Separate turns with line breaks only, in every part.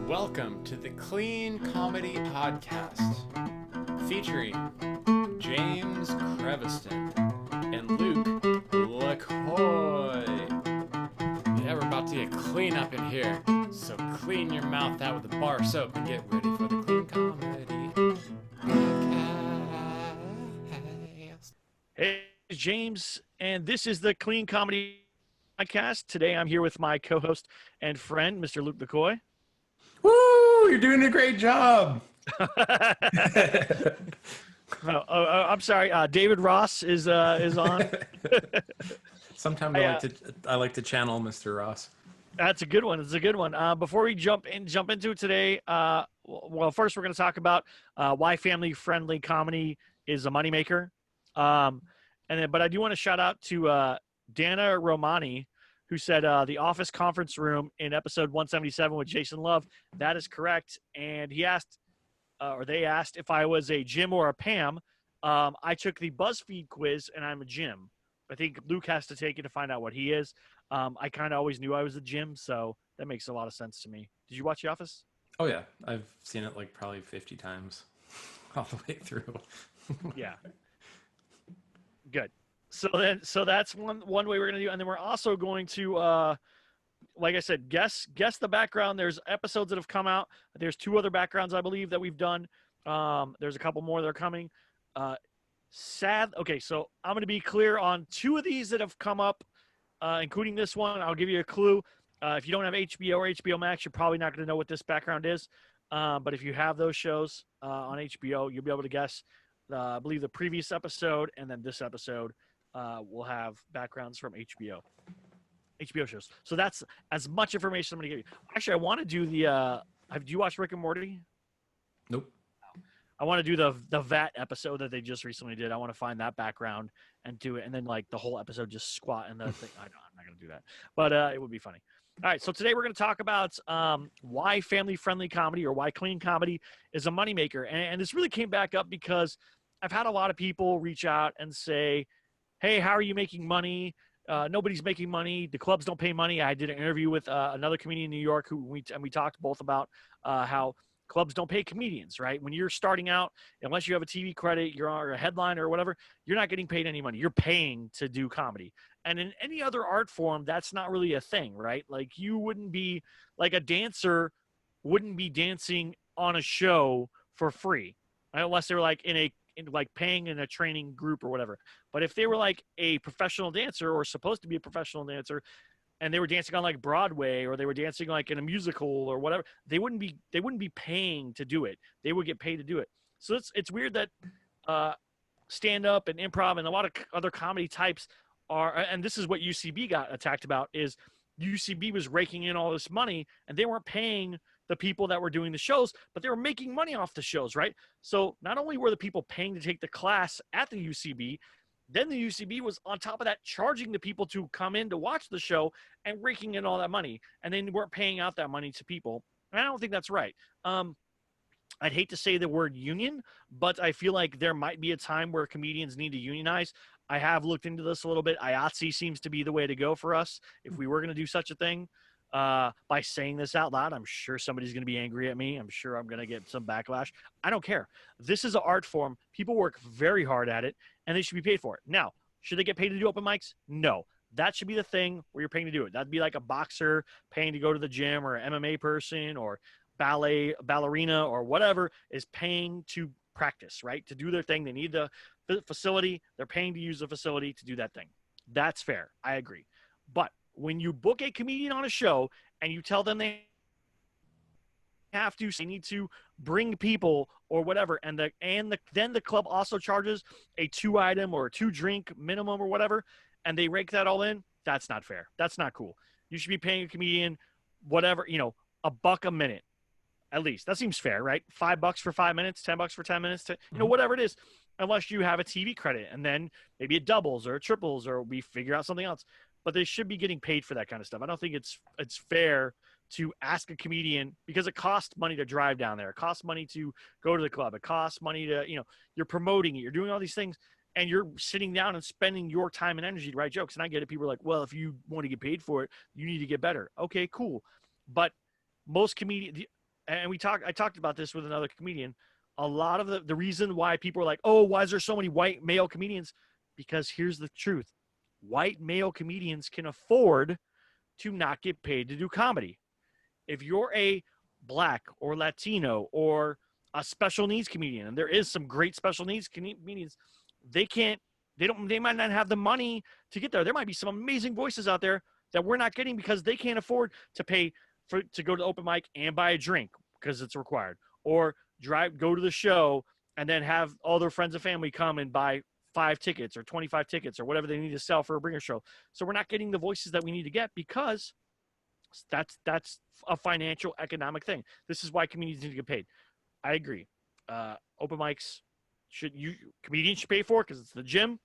Welcome to the Clean Comedy Podcast, featuring James Creviston and Luke LaCoy. Yeah, we're about to get clean up in here, so clean your mouth out with a bar of soap and get ready for the Clean Comedy Podcast.
Hey, James, and this is the Clean Comedy Podcast. Today I'm here with my co-host and friend, Mr. Luke LaCoy.
Woo! You're doing a great job.
I'm sorry. David Ross is on.
Sometimes I like to channel Mr. Ross.
That's a good one. It's a good one. Before we jump into it today, well, first we're going to talk about why family-friendly comedy is a moneymaker. But I do want to shout out to Dana Romani, who said the Office conference room in episode 177 with Jason Love. That is correct. And he asked, they asked if I was a Jim or a Pam. I took the BuzzFeed quiz, and I'm a Jim. I think Luke has to take it to find out what he is. I kind of always knew I was a Jim, so that makes a lot of sense to me. Did you watch The Office?
Oh, yeah. I've seen it like probably 50 times all the way through.
Yeah. Good. So that's one way we're going to do. And then we're also going to, like I said, guess the background. There's episodes that have come out. There's 2 other backgrounds, I believe, that we've done. There's a couple more that are coming. Okay, so I'm going to be clear on 2 of these that have come up, including this one. I'll give you a clue. If you don't have HBO or HBO Max, you're probably not going to know what this background is. But if you have those shows on HBO, you'll be able to guess. I believe the previous episode and then this episode will have backgrounds from HBO shows. So that's as much information I'm going to give you. Actually, I want to do the do you watch Rick and Morty?
Nope.
I want to do the VAT episode that they just recently did. I want to find that background and do it, and then like the whole episode just squat in the thing. I'm not going to do that, but it would be funny. All right, so today we're going to talk about why family-friendly comedy or why clean comedy is a moneymaker. And this really came back up because I've had a lot of people reach out and say, hey, how are you making money? Nobody's making money. The clubs don't pay money. I did an interview with another comedian in New York who we talked both about how clubs don't pay comedians, right? When you're starting out, unless you have a TV credit, you're a headliner or whatever, you're not getting paid any money. You're paying to do comedy. And in any other art form, that's not really a thing, right? Like you wouldn't be like a dancer wouldn't be dancing on a show for free unless they were like like paying in a training group or whatever. But if they were like a professional dancer or supposed to be a professional dancer and they were dancing on like Broadway or they were dancing like in a musical or whatever, they wouldn't be paying to do it. They would get paid to do it. So it's weird that stand up and improv and a lot of other comedy types are, and this is what UCB got attacked about, is UCB was raking in all this money and they weren't paying the people that were doing the shows, but they were making money off the shows, right? So not only were the people paying to take the class at the UCB, then the UCB was on top of that charging the people to come in to watch the show and raking in all that money, and they weren't paying out that money to people. And I don't think that's right. I'd hate to say the word union, but I feel like there might be a time where comedians need to unionize. I have looked into this a little bit. IATSE seems to be the way to go for us if we were going to do such a thing. By saying this out loud, I'm sure somebody's going to be angry at me. I'm sure I'm going to get some backlash. I don't care. This is an art form. People work very hard at it, and they should be paid for it. Now, should they get paid to do open mics? No. That should be the thing where you're paying to do it. That'd be like a boxer paying to go to the gym, or an MMA person, or ballerina, or whatever is paying to practice, right? To do their thing. They need the facility. They're paying to use the facility to do that thing. That's fair. I agree. But when you book a comedian on a show and you tell them they need to bring people or whatever, and then the club also charges a 2-item or a 2-drink minimum or whatever, and they rake that all in, that's not fair. That's not cool. You should be paying a comedian whatever, $1 a minute at least. That seems fair, right? $5 for 5 minutes, $10 for 10 minutes, whatever it is, unless you have a TV credit, and then maybe it doubles or it triples or we figure out something else. But they should be getting paid for that kind of stuff. I don't think it's fair to ask a comedian, because it costs money to drive down there. It costs money to go to the club. It costs money to, you're promoting it. You're doing all these things, and you're sitting down and spending your time and energy to write jokes. And I get it. People are like, well, if you want to get paid for it, you need to get better. Okay, cool. But most comedians, and I talked about this with another comedian. A lot of the reason why people are like, oh, why is there so many white male comedians? Because here's the truth. White male comedians can afford to not get paid to do comedy. If you're a black or Latino or a special needs comedian, and there is some great special needs comedians, they might not have the money to get there. There might be some amazing voices out there that we're not getting because they can't afford to pay to go to the open mic and buy a drink because it's required, or go to the show and then have all their friends and family come and buy 5 tickets or 25 tickets or whatever they need to sell for a bringer show. So we're not getting the voices that we need to get because that's a financial economic thing. This is why comedians need to get paid. I agree. Open mics comedians should pay for because it's the gym,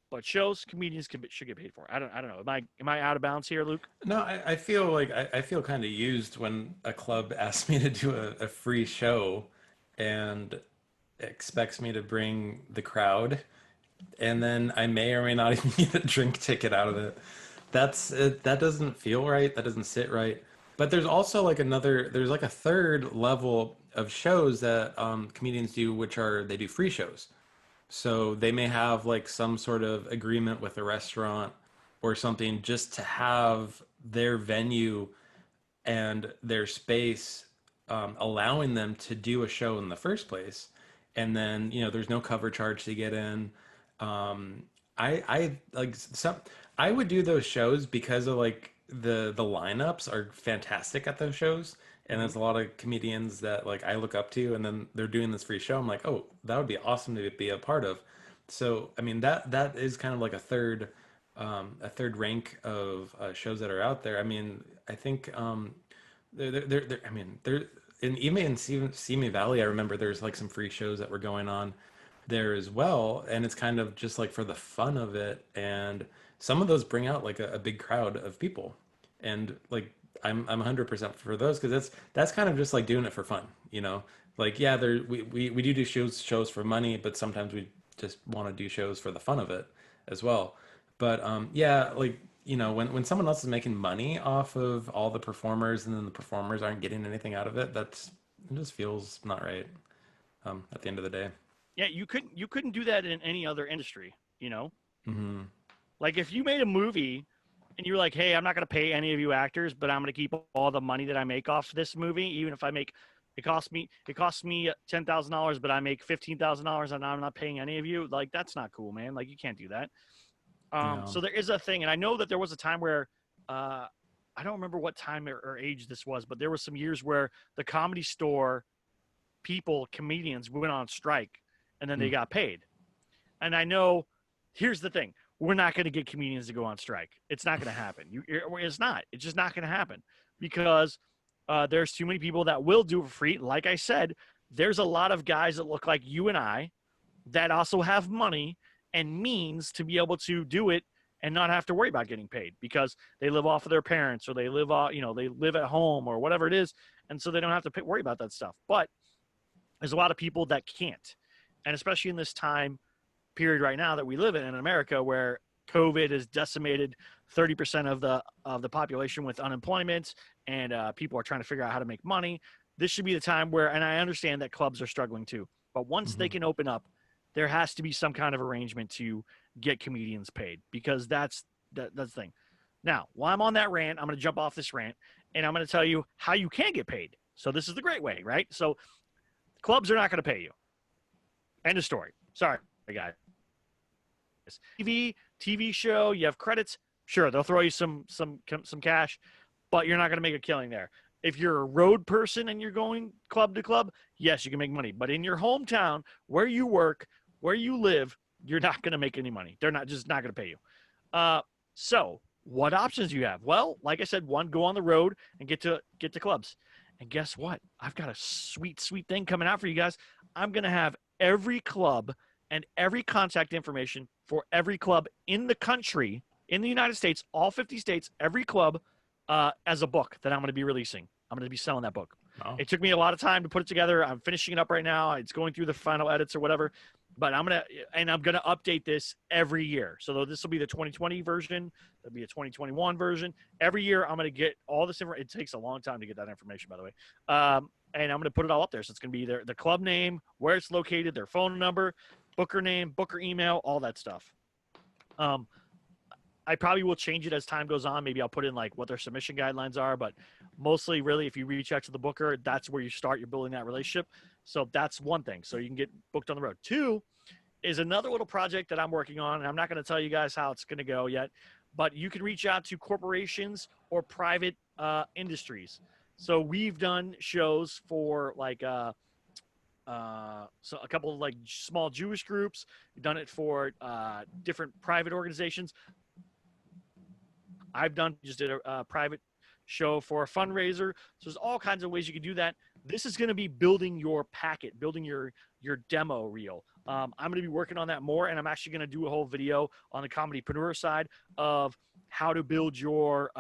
but shows comedians should get paid for. I don't know. Am I out of bounds here, Luke?
No, I feel like I feel kind of used when a club asks me to do a free show and expects me to bring the crowd, and then I may or may not even get a drink ticket out of it. That doesn't feel right. That doesn't sit right. But there's also there's like a third level of shows that comedians do, which are they do free shows. So they may have like some sort of agreement with a restaurant or something just to have their venue and their space allowing them to do a show in the first place. And then, there's no cover charge to get in. I like some, I would do those shows because of like the lineups are fantastic at those shows. And there's a lot of comedians that like I look up to, and then they're doing this free show. I'm like, oh, that would be awesome to be a part of. So, I mean, that is kind of like a third rank of shows that are out there. I mean, I think I mean, there even in Simi Valley, I remember there's like some free shows that were going on there as well, and it's kind of just like for the fun of it. And some of those bring out like a big crowd of people, and like I'm 100% for those because that's kind of just like doing it for fun, Like yeah, we do shows for money, but sometimes we just want to do shows for the fun of it as well. But yeah, like when someone else is making money off of all the performers and then the performers aren't getting anything out of it, it just feels not right. At the end of the day.
Yeah, you couldn't do that in any other industry,
Hmm.
Like if you made a movie and you were like, "Hey, I'm not going to pay any of you actors, but I'm going to keep all the money that I make off this movie, even if it costs me $10,000, but I make $15,000 and I'm not paying any of you." Like that's not cool, man. Like you can't do that.
No.
So there is a thing, and I know that there was a time where I don't remember what time or age this was, but there was some years where the Comedy Store comedians went on strike, and then they got paid. And I know, here's the thing. We're not going to get comedians to go on strike. It's not going to happen. It's not. It's just not going to happen because there's too many people that will do it for free. Like I said, there's a lot of guys that look like you and I that also have money and means to be able to do it and not have to worry about getting paid because they live off of their parents or they live at home or whatever it is. And so they don't have to worry about that stuff. But there's a lot of people that can't. And especially in this time period right now that we live in America, where COVID has decimated 30% of the population with unemployment, and people are trying to figure out how to make money. This should be the time where, and I understand that clubs are struggling too, but once they can open up, there has to be some kind of arrangement to get comedians paid because that's the thing. Now, while I'm on that rant, I'm going to jump off this rant and I'm going to tell you how you can get paid. So this is the great way, right? So clubs are not going to pay you. End of story. Sorry, guys. TV show, you have credits. Sure, they'll throw you some cash, but you're not going to make a killing there. If you're a road person and you're going club to club, yes, you can make money. But in your hometown, where you work, where you live, you're not going to make any money. They're not going to pay you. So what options do you have? Well, like I said, one, go on the road and get to clubs. And guess what? I've got a sweet thing coming out for you guys. I'm going to have every club and every contact information for every club in the country, in the United States, all 50 states, every club, as a book that I'm going to be releasing. I'm going to be selling that book. Oh. It took me a lot of time to put it together. I'm finishing it up right now. It's going through the final edits or whatever. But I'm going to update this every year. So this will be the 2020 version. There'll be a 2021 version. Every year I'm going to get all this information. It takes a long time to get that information, by the way. and I'm going to put it all up there. So it's going to be the club name, where it's located, their phone number, booker name, booker email, all that stuff. I probably will change it as time goes on. Maybe I'll put in like what their submission guidelines are, but mostly really if you reach out to the booker, that's where you start. You're building that relationship. So that's one thing. So you can get booked on the road. Two is another little project that I'm working on, and I'm not going to tell you guys how it's going to go yet, but you can reach out to corporations or private industries. So we've done shows for like so a couple of like small Jewish groups. We've done it for different private organizations. I've just did a private show for a fundraiser. So there's all kinds of ways you can do that. This is going to be building your packet, building your demo reel. I'm going to be working on that more, and I'm actually going to do a whole video on the comedypreneur side of how to build your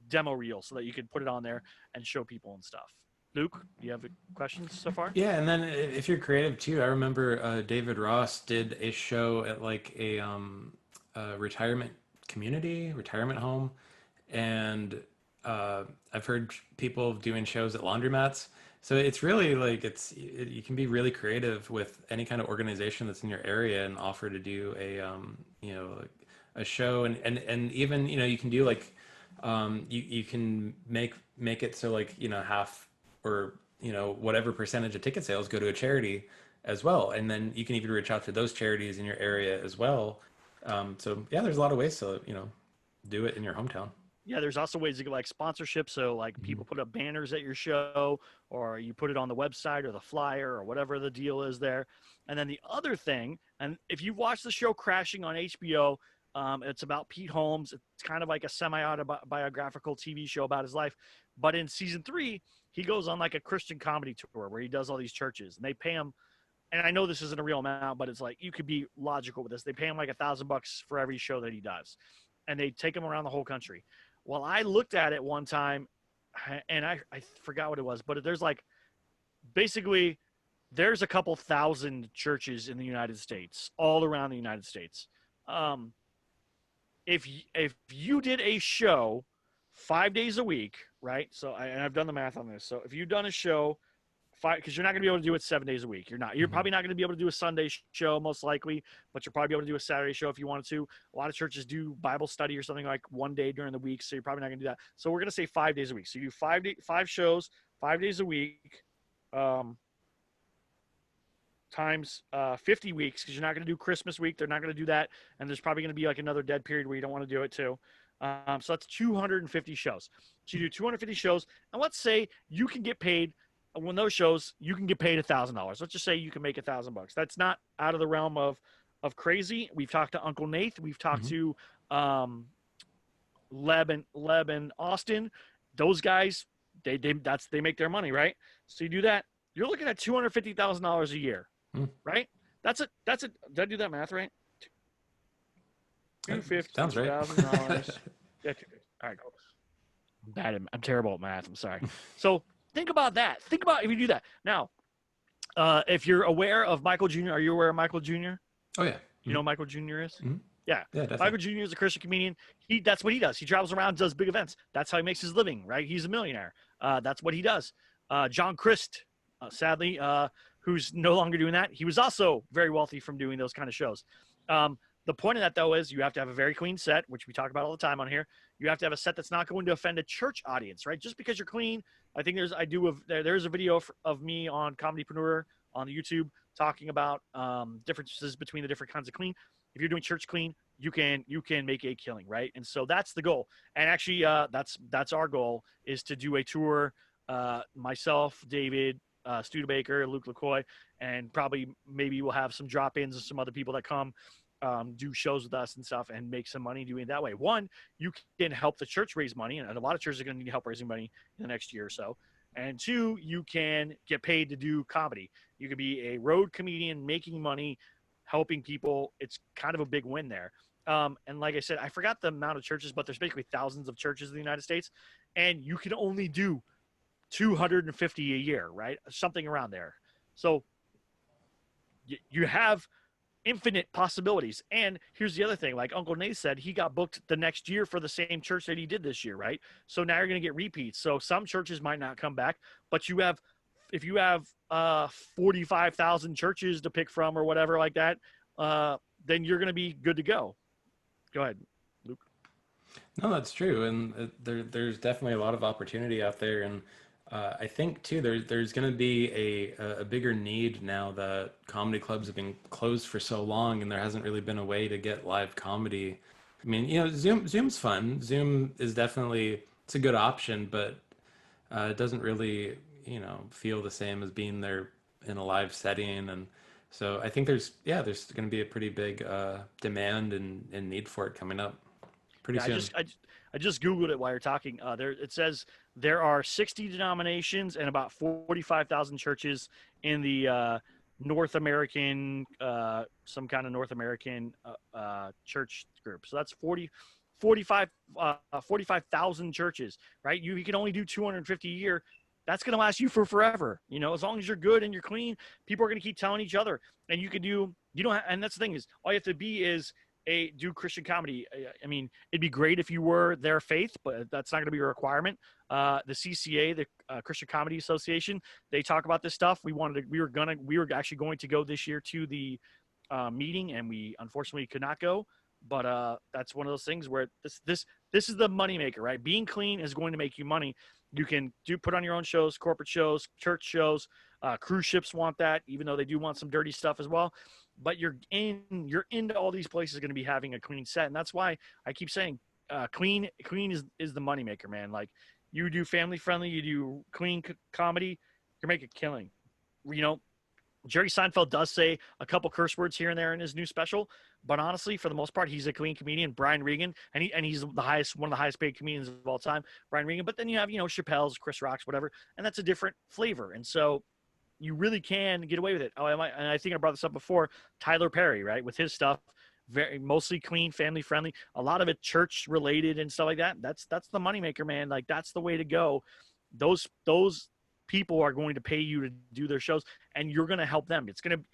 demo reel so that you can put it on there and show people and stuff. Luke, do you have questions so far?
Yeah, and then if you're creative too, I remember David Ross did a show at like a retirement home, and I've heard people doing shows at laundromats. So it's really like you can be really creative with any kind of organization that's in your area and offer to do a show, and even you can do like you can make it so like half or whatever percentage of ticket sales go to a charity as well, and then you can even reach out to those charities in your area as well. So yeah, there's a lot of ways to do it in your hometown.
Yeah, there's also ways to get like sponsorship. So like people put up banners at your show, or you put it on the website or the flyer or whatever the deal is there. And then the other thing, and if you've watched the show Crashing on HBO, it's about Pete Holmes. It's kind of like a semi-autobiographical TV show about his life. But in season 3, he goes on like a Christian comedy tour where he does all these churches, and they pay him. And I know this isn't a real amount, but it's like you could be logical with this. They pay him like $1,000 for every show that he does, and they take him around the whole country. Well, I looked at it one time, and I forgot what it was, but there's like basically there's a couple thousand churches in the United States, all around the United States. If you did a show 5 days a week, right? So I've done the math on this. So if you've done a show because you're not going to be able to do it 7 days a week. You're probably not going to be able to do a Sunday show most likely, but you're probably be able to do a Saturday show if you wanted to. A lot of churches do Bible study or something like one day during the week, so you're probably not going to do that. So we're going to say 5 days a week. So you do 5 shows, 5 days a week, times 50 weeks, because you're not going to do Christmas week. They're not going to do that, and there's probably going to be like another dead period where you don't want to do it too. So that's 250 shows. So you do 250 shows, and let's say you can get paid. When those shows, you can get paid $1,000. Let's just say you can make $1,000. That's not out of the realm of crazy. We've talked to Uncle Nate. We've talked to Leb and Austin. Those guys, they make their money, right? So you do that. You're looking at $250,000 a year, right? That's it. Did I do that math right? $250,000. Yeah. All right, go. I'm terrible at math. I'm sorry. So. Think about that. Think about if you do that. Now, if you're aware of Michael Jr., are you aware of Michael Jr.?
Oh, yeah.
You know who Michael Jr. is?
Yeah, definitely.
Michael Jr. is a Christian comedian. That's what he does. He travels around, does big events. That's how he makes his living, right? He's a millionaire. That's what he does. John Christ, sadly, who's no longer doing that. He was also very wealthy from doing those kind of shows. The point of that, though, is you have to have a very clean set, which we talk about all the time on here. You have to have a set that's not going to offend a church audience, right? Just because you're clean. I think there's a video of me on Comedypreneur on YouTube talking about differences between the different kinds of clean. If you're doing church clean, you can make a killing, right? And so that's the goal. And actually, that's our goal, is to do a tour. Myself, David, Studebaker, Luke LaCoy, and maybe we'll have some drop-ins of some other people that come. Do shows with us and stuff and make some money doing it that way. One, you can help the church raise money, and a lot of churches are going to need help raising money in the next year or so. And two, you can get paid to do comedy. You could be a road comedian making money, helping people. It's kind of a big win there. And like I said, I forgot the amount of churches, but there's basically thousands of churches in the United States, and you can only do 250 a year, right? Something around there. So you have infinite possibilities. And here's the other thing, like Uncle Nate said, he got booked the next year for the same church that he did this year, right? So now you're going to get repeats. So some churches might not come back, but you have if you have 45,000 churches to pick from or whatever like that, then you're going to be good to go. Go ahead, Luke.
No, that's true, and there's definitely a lot of opportunity out there, and I think too there's going to be a bigger need now that comedy clubs have been closed for so long, and there hasn't really been a way to get live comedy. I mean, Zoom's fun. Zoom is definitely it's a good option, but it doesn't really feel the same as being there in a live setting, and so I think there's going to be a pretty big demand and need for it coming up pretty
Yeah,
soon.
I just googled it while you're talking. There it says there are 60 denominations and about 45,000 churches in the North American, some kind of North American church group. So that's 45,000 churches, right? You can only do 250 a year. That's going to last you for forever. As long as you're good and you're clean, people are going to keep telling each other. And you can do, you don't have, and that's the thing is, all you have to be is do Christian comedy. I mean, it'd be great if you were their faith, but that's not going to be a requirement. The CCA, the Christian Comedy Association, they talk about this stuff. We were actually going to go this year to the meeting, and we unfortunately could not go. But that's one of those things where this is the moneymaker, right? Being clean is going to make you money. You can put on your own shows, corporate shows, church shows. Cruise ships want that, even though they do want some dirty stuff as well. But you're into all these places going to be having a clean set, and that's why I keep saying clean is the moneymaker, man. Like, you do family friendly, you do clean comedy, you're making a killing. Jerry Seinfeld does say a couple curse words here and there in his new special, but honestly, for the most part, he's a clean comedian. Brian Regan, and he's one of the highest paid comedians of all time, Brian Regan. But then you have Chappelle's, Chris Rock's, whatever, and that's a different flavor. And so you really can get away with it. And I think I brought this up before. Tyler Perry, right, with his stuff, mostly clean, family friendly. A lot of it church related and stuff like that. That's the moneymaker, man. Like, that's the way to go. Those people are going to pay you to do their shows, and you're going to help them.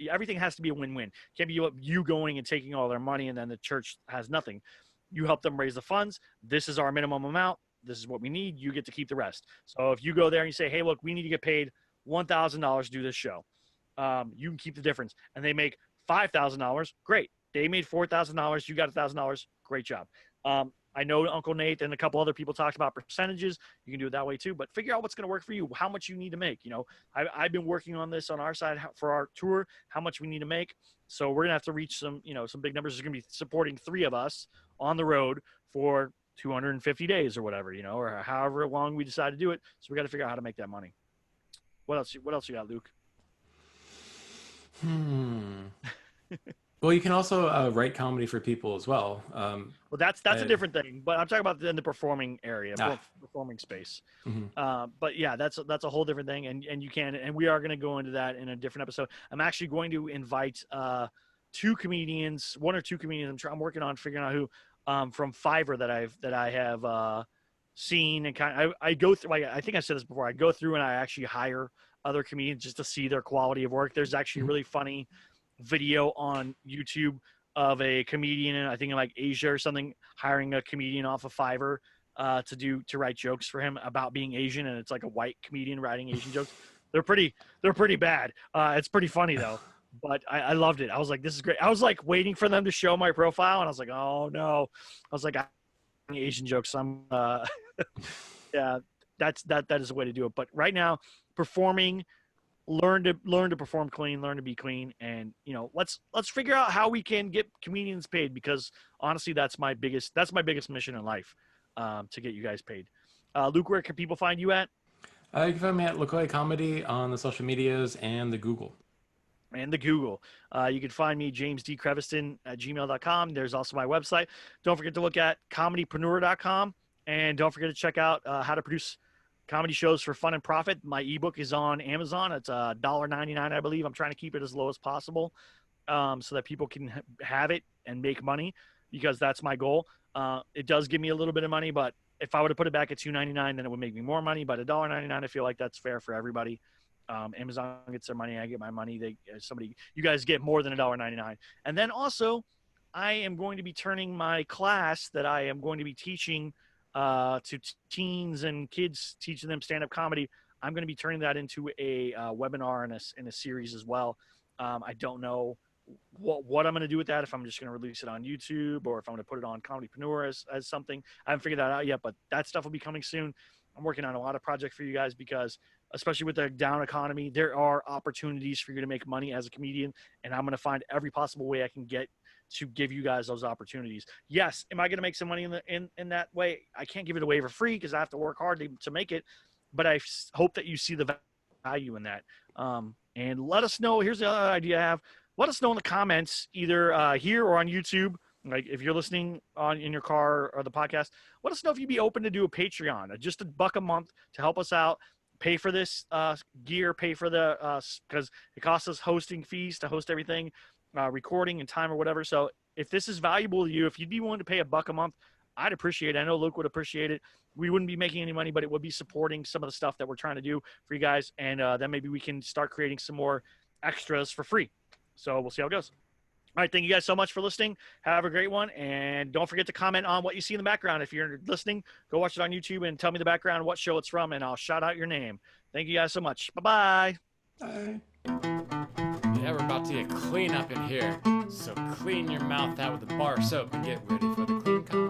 Everything has to be a win-win. It can't be you going and taking all their money and then the church has nothing. You help them raise the funds. This is our minimum amount. This is what we need. You get to keep the rest. So if you go there and you say, hey, look, we need to get paid $1,000 to do this show, you can keep the difference. And they make $5,000. Great. They made $4,000. You got $1,000. Great job. I know Uncle Nate and a couple other people talked about percentages. You can do it that way too, but figure out what's going to work for you, how much you need to make. I've been working on this on our side for our tour, how much we need to make. So we're going to have to reach some big numbers. There's going to be supporting 3 of us on the road for 250 days or whatever, or however long we decide to do it. So we got to figure out how to make that money. What else you got, Luke?
Well, you can also write comedy for people as well.
Well, that's a different thing, but I'm talking about in the performing area, performing space.
Mm-hmm.
But yeah, that's a whole different thing, and you can, and we are going to go into that in a different episode. I'm actually going to invite 2 comedians, 1 or 2 comedians. I'm working on figuring out who from Fiverr that I have seen, and I go through. I think I said this before. I go through and I actually hire other comedians just to see their quality of work. There's actually a really funny video on YouTube of a comedian, I think in like Asia or something, hiring a comedian off of Fiverr to write jokes for him about being Asian, and it's like a white comedian writing Asian jokes. They're pretty bad. It's pretty funny though. But I loved it. I was like, this is great. I was like waiting for them to show my profile, and I was like, oh no. I was like, Asian jokes. Yeah, that is the way to do it. But right now, performing, learn to perform clean, learn to be clean, and let's figure out how we can get comedians paid, because honestly, that's my biggest mission in life, to get you guys paid. Luke, where can people find you at?
You can find me at LaCoy Comedy on the social medias and the Google.
You can find me, James D. Creviston at gmail.com. There's also my website. Don't forget to look at comedypreneur.com, and don't forget to check out how to produce comedy shows for fun and profit. My ebook is on Amazon. It's $1.99, I believe. I'm trying to keep it as low as possible, so that people can have it and make money, because that's my goal. It does give me a little bit of money, but if I were to put it back at $2.99, then it would make me more money. But $1.99, I feel like that's fair for everybody. Amazon gets their money, I get my money. You guys get more than $1.99. And then also, I am going to be turning my class that I am going to be teaching to teens and kids, teaching them stand-up comedy. I'm going to be turning that into a webinar and a series as well. I don't know what I'm going to do with that, if I'm just going to release it on YouTube or if I'm going to put it on Comedypreneur as something. I haven't figured that out yet, but that stuff will be coming soon. I'm working on a lot of projects for you guys because, especially with the down economy, there are opportunities for you to make money as a comedian, and I'm going to find every possible way I can get to give you guys those opportunities. Yes, am I going to make some money in that way? I can't give it away for free because I have to work hard to make it, but I hope that you see the value in that. And let us know. Here's the other idea I have. Let us know in the comments, either here or on YouTube. Like if you're listening in your car or the podcast, let us know if you'd be open to do a Patreon, just $1 a month to help us out, pay for this gear, pay for the because it costs us hosting fees to host everything, recording and time or whatever. So if this is valuable to you, if you'd be willing to pay $1 a month, I'd appreciate it. I know Luke would appreciate it. We wouldn't be making any money, but it would be supporting some of the stuff that we're trying to do for you guys, and then maybe we can start creating some more extras for free. So we'll see how it goes. All right, thank you guys so much for listening. Have a great one, and don't forget to comment on what you see in the background. If you're listening, go watch it on YouTube and tell me the background, what show it's from, and I'll shout out your name. Thank you guys so much. Bye-bye.
Bye. Yeah, we're about to get clean up in here. So clean your mouth out with a bar of soap and get ready for the clean comment.